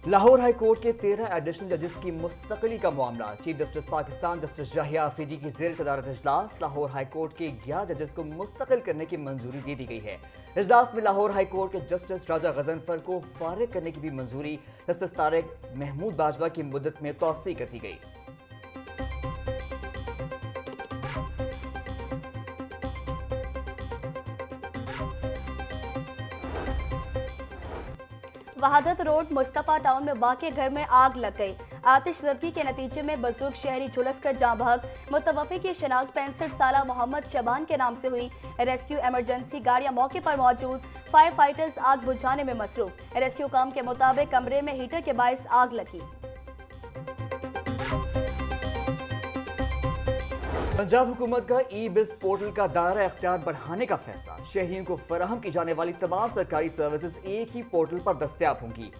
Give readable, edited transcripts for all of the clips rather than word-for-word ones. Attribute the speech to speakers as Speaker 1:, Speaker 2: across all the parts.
Speaker 1: Lahore high court के 13 additional जजेस की मुस्तकली का मामला। Chief justice Pakistan justice Yahya Afridi की ज़ेर सदारत इजलास लाहौर हाई कोर्ट के 11 जजेस को मुस्तकिल करने की मंजूरी दे दी गई है। इजलास में लाहौर हाई कोर्ट के जस्टिस राजा गजनफर को फारिग करने की भी मंजूरी जस्टिस तारिक महमूद बाजवा की मुद्दत में तौसी कर दी गई।
Speaker 2: वहादत रोड मुस्तफा टाउन में वाक़े घर में आग लग गई। आतिशज़दगी के नतीजे में बुजुर्ग शहरी झुलस कर जाँ बहक। मुतवफ़ी की शिनाख्त 65 साला मोहम्मद शबान के नाम से हुई। रेस्क्यू इमरजेंसी गाड़ियां मौके पर मौजूद। फायर फाइटर्स आग बुझाने में मसरूफ। रेस्क्यू काम के मुताबिक कमरे में हीटर के बायस आग लगी।
Speaker 1: पंजाब हुकूमत का ई-बिज़ पोर्टल का दायरा इख्तियार बढ़ाने का फैसला। शहरियों को फराहम की जाने वाली तमाम सरकारी सर्विसेज एक ही पोर्टल पर दस्तयाब होंगी।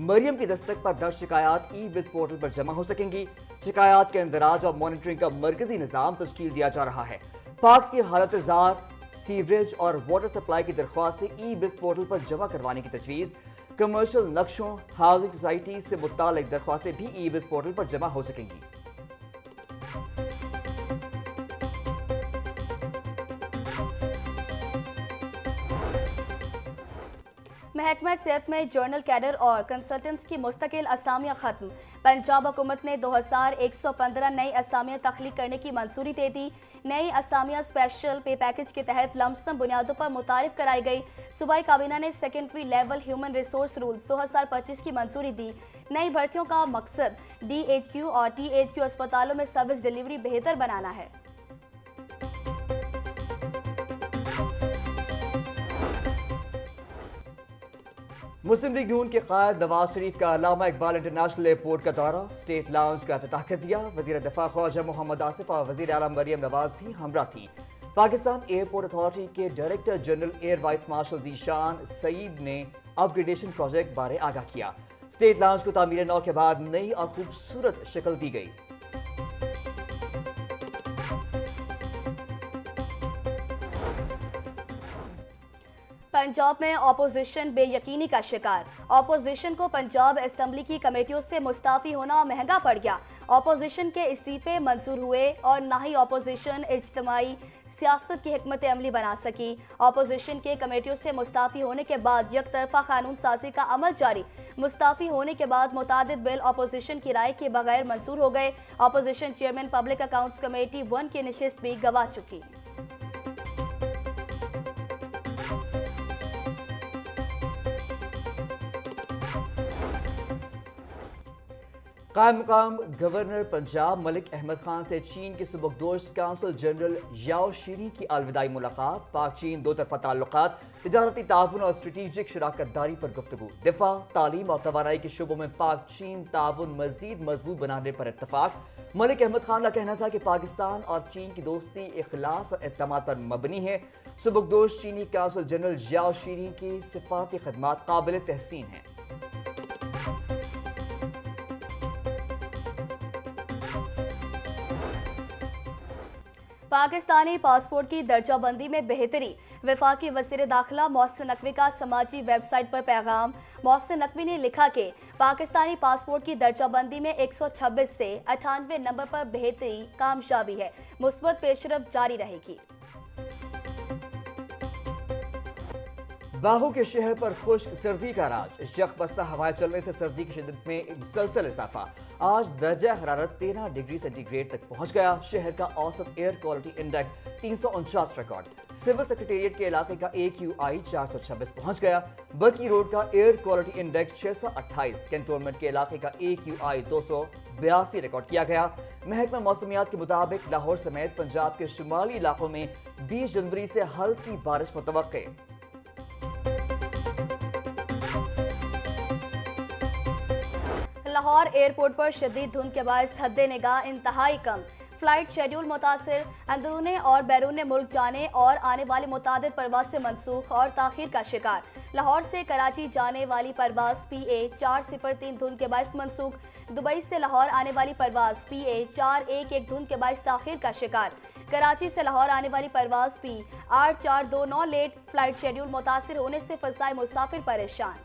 Speaker 1: मरियम की दस्तक पर दर्ज शिकायत ई-बिज़ पोर्टल पर जमा हो सकेंगी। शिकायत के इंदराज और मॉनिटरिंग का मरकजी निज़ाम तश्कील दिया जा रहा है। पार्क्स की हालत ज़ार, सीवरेज और वाटर सप्लाई की दरख्वास्तें ई-बिज़ पोर्टल पर जमा करवाने की तजवीज़। कमर्शियल नक्शों, हाउसिंग सोसाइटीज से मुताल्लिक दरख्वास्तें भी ई-बिज़ पोर्टल पर जमा हो सकेंगी।
Speaker 2: महकमा सेहत में जर्नल कैडर और कंसल्टेंट्स की मुस्तकिल असामियाँ खत्म। पंजाब हुकूमत ने 2115 नई असामियाँ तख्लीक करने की मंजूरी दे दी। नई असामियाँ स्पेशल पे पैकेज के तहत लमसम बुनियादों पर मुतारिफ कराई गई। सूबाई काबीना ने secondary level human resource rules 2025 की मंजूरी दी। नई भर्तियों का मकसद DHQ और THQ अस्पतालों में सर्विस डिलीवरी बेहतर बनाना है।
Speaker 1: मुस्लिम लीग नून के कायद नवाज शरीफ का अल्लामा इकबाल इंटरनेशनल एयरपोर्ट का दौरा, स्टेट लाउंज का इफ्तिताह कर दिया। वज़ीर दिफा ख्वाजा मोहम्मद आसिफ और वज़ीर आला मरियम नवाज भी हमरा थी। पाकिस्तान एयरपोर्ट अथॉरिटी के director general air vice marshal Zeeshan Saeed ने अपग्रेडेशन प्रोजेक्ट बारे आगाह किया। स्टेट लाउंज को तामीर नौ के बाद नई और खूबसूरत शक्ल दी गई।
Speaker 2: पंजाब में अपोजिशन बेयकीनी का शिकार। अपोजिशन को पंजाब असेंबली की कमेटियों से मुस्ताफी होना महंगा पड़ गया। अपोजिशन के इस्तीफे मंजूर हुए और ना ही अपोजिशन इज्तिमाई सियासत की हिकमत अमली बना सकी। अपोजिशन के कमेटियों से मुस्ताफी होने के बाद यकतरफा कानून साजी का अमल जारी। मुस्ताफी होने के बाद मुतादिद बिल अपोजिशन की राय के बगैर मंजूर हो गए। Opposition chairman public accounts committee 1 की नशिस्त भी गंवा चुकी।
Speaker 1: कायम मकाम गवर्नर पंजाब मलिक अहमद खान से चीन के सुबकदोश काउंसल जनरल याओ शीरी की अलविदाई मुलाकात। पाक चीन दो तरफा ताल्लुकात, तिजारती ताउन और स्ट्रेटेजिक शराकतदारी पर गुफ्तगू। दिफा, तालीम और तवानाई के शुबों में पाक चीन ताउन मजीद मजबूत बनाने पर इत्तफाक। मलिक अहमद खान का कहना था कि पाकिस्तान और चीन की दोस्ती इखलास और एतमाद पर मबनी है। सुबकदोश चीनी काउंसल जनरल याओ शीरी की सिफारती खदमात काबिल तहसीन है।
Speaker 2: पाकिस्तानी पासपोर्ट की दर्जाबंदी में बेहतरी। वफाकी वज़ीर दाखिला मोहसिन नकवी का समाजी वेबसाइट पर पैगाम। मोहसिन नकवी ने लिखा कि पाकिस्तानी पासपोर्ट की दर्जाबंदी में 126 से 98 नंबर पर बेहतरी कामयाबी है। मुस्बत पेशरफ जारी रहेगी।
Speaker 1: बाहू के शहर पर खुश्क सर्दी का राज। यक बस्ता हवाएं चलने से सर्दी की शिद्दत में मुसलसल इजाफा। आज दर्जा हरारत 13 डिग्री सेंटीग्रेड तक पहुंच गया। शहर का औसत air quality index 349 record. Civil secretariat के इलाके का AQI 426 पहुंच गया। बकी रोड का एयर क्वालिटी इंडेक्स 628। कैंटोनमेंट के इलाके का AQI 282 रिकॉर्ड किया गया। महकमा मौसमियात के मुताबिक लाहौर समेत पंजाब के शुमाली इलाकों में 20 जनवरी से हल्की बारिश मुतवक्के।
Speaker 2: लाहौर एयरपोर्ट पर शदीद धुंध के बायस हद्दे निगाह इंतहाई कम। फ्लाइट शेड्यूल मुतासिर। अंदरूनी और बैरून मुल्क जाने और आने वाली मुतादिद परवाज से मनसूख और ताखीर का शिकार। लाहौर से कराची जाने वाली परवाज PA 403 धुंध के बायस मनसूख। दुबई से लाहौर आने वाली परवाज PA 411 धुंध के बायस ताखीर का शिकार। कराची से लाहौर आने वाली परवाज P 8429 लेट। फ्लाइट शेड्यूल मुतासिर होने से फसाए मुसाफिर परेशान।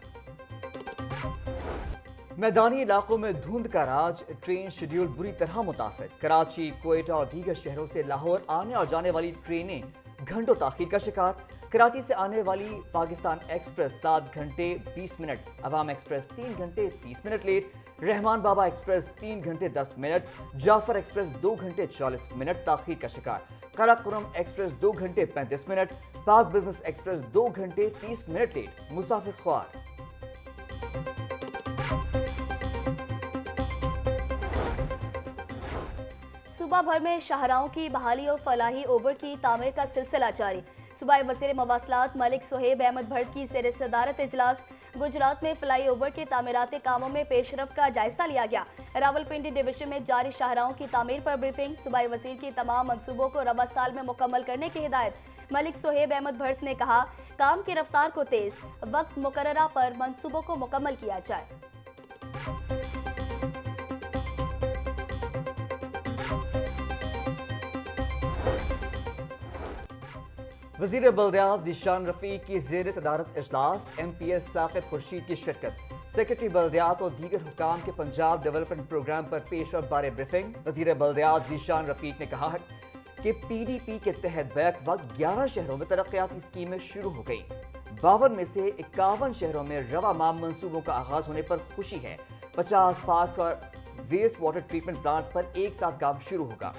Speaker 1: मैदानी इलाकों में धुंध का राज, ट्रेन शेड्यूल बुरी तरह मुतासर। कराची, कोयटा और दीगर शहरों से लाहौर आने और जाने वाली ट्रेनें घंटों ताखीर का शिकार। कराची से आने वाली पाकिस्तान एक्सप्रेस 7 घंटे 20 मिनट, अवाम एक्सप्रेस 3 घंटे 30 मिनट लेट, रहमान बाबा एक्सप्रेस 3 घंटे 10 मिनट, जाफर एक्सप्रेस 2 घंटे 40 मिनट ताखीर का शिकार। काराकोरम एक्सप्रेस 2 घंटे 35 मिनट, पाक बिजनेस एक्सप्रेस 2 घंटे 30 मिनट लेट, मुसाफिर ख्वार।
Speaker 2: सूबा भर में शाहराहों की बहाली और फलाही ओवर की तामीर का सिलसिला जारी। सूबाई वज़ीर मवासलात मलिक सुहेब अहमद भट्ट की ज़ेर सदारत इजलास गुजरात में फ्लाई ओवर के तामीराती कामों में पेशरफ का जायजा लिया गया। रावलपिंडी डिवीजन में जारी शाहराहों की तामीर पर ब्रीफिंग। सूबाई वज़ीर की तमाम मंसूबों को रवा साल में मुकम्मल करने की हिदायत। मलिक सुहेब अहमद भट्ट ने कहा, काम की रफ्तार को तेज, वक्त मुकर्ररा पर मंसूबों को मुकम्मल किया जाए।
Speaker 1: वज़ीर बल्दियात ज़ीशान रफ़ीक की ज़ेर सदारत इजलास, MPS साक़िब खुर्शीद की शिरकत। सेक्रेटरी बल्दियात और दीगर हुकाम के पंजाब डेवलपमेंट प्रोग्राम पर पेशरफ बारे ब्रीफिंग। वज़ीर बल्दियात ज़ीशान रफ़ीक ने कहा है कि PDP के तहत बैक वक्त 11 शहरों में तरक्याती स्कीमें शुरू हो गई। 52 में से 51 शहरों में रवा माम मंसूबों का आगाज होने पर खुशी है। 50 पार्क्स और वेस्ट वाटर ट्रीटमेंट प्लांट्स पर एक साथ काम शुरू होगा।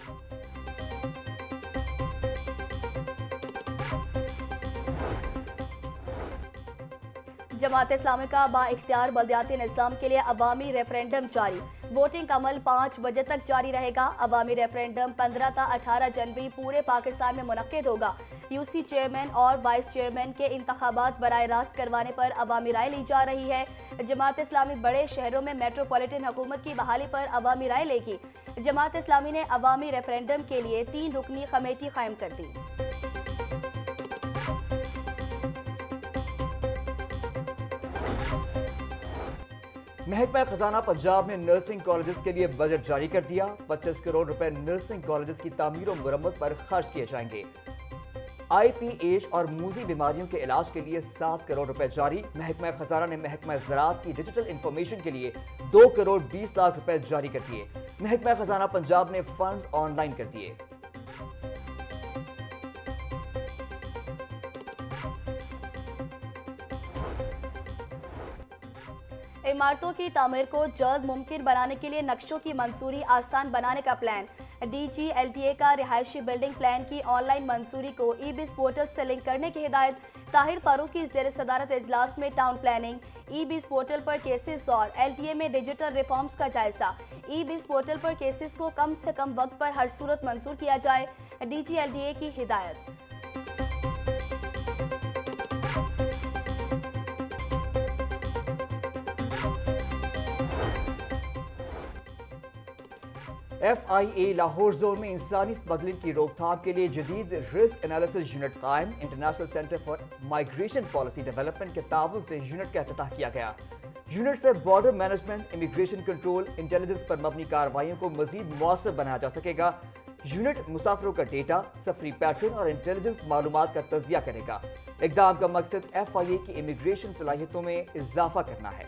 Speaker 2: जमात इस्लामी का बाइख्तियार बल्दियाती निज़ाम के लिए अवामी रेफरेंडम जारी। वोटिंग का अमल 5 बजे तक जारी रहेगा। अवामी रेफरेंडम 15 ता 18 जनवरी पूरे पाकिस्तान में मुनक्किद होगा। UC चेयरमैन और वाइस चेयरमैन के इंतखाबात बराह रास्त करवाने पर अवामी राय ली जा रही है। जमात इस्लामी बड़े शहरों में मेट्रोपॉलिटन हुकूमत की बहाली पर अवामी राय लेगी। जमात इस्लामी ने अवामी रेफरेंडम के लिए 3 रुकनी कमेटी कायम कर दी।
Speaker 1: महकमा खजाना पंजाब ने नर्सिंग कॉलेजेस के लिए बजट जारी कर दिया। 25 करोड़ रुपए नर्सिंग कॉलेजेस की तामीर और मुरम्मत पर खर्च किए जाएंगे। IPH और मूजी बीमारियों के इलाज के लिए 7 करोड़ रुपए जारी। महकमा खजाना ने महकमा ज़राअत की डिजिटल इंफॉर्मेशन के लिए 2 करोड़ 20 लाख रुपए जारी कर दिए। महकमा खजाना पंजाब ने फंड्स ऑनलाइन कर दिए।
Speaker 2: इमारतों की तामीर को जल्द मुमकिन बनाने के लिए नक्शों की मंजूरी आसान बनाने का प्लान। DGLTA का रिहायशी बिल्डिंग प्लान की ऑनलाइन मंजूरी को ई-बिस पोर्टल से लिंक करने की हिदायत। ताहिर फारूक की ज़ेर सदारत इजलास में टाउन प्लानिंग, ई-बिस पोर्टल पर केसेस और LTA में डिजिटल रिफॉर्म्स का जायजा। ई-बिस पोर्टल पर केसेस को कम से कम वक्त पर हर सूरत मंजूर किया जाए, DGLTA की हिदायत।
Speaker 1: FIA लाहौर जोन में इंसानी स्मगलिंग की रोकथाम के लिए जदीद रिस्क एनालिसिस यूनिट कायम। International centre for migration policy development के ताउन से यूनिट का इफ्तिताह किया गया। यूनिट से border management, immigration control, intelligence पर मबनी कार्रवाइयों को मजीद मौसर बनाया जा सकेगा। यूनिट मुसाफिरों का डेटा, सफरी पैटर्न और इंटेलिजेंस मालूमात का तजिया करेगा। इक़दाम का मकसद FIA की इमिग्रेशन सलाहियतों में इजाफा करना है।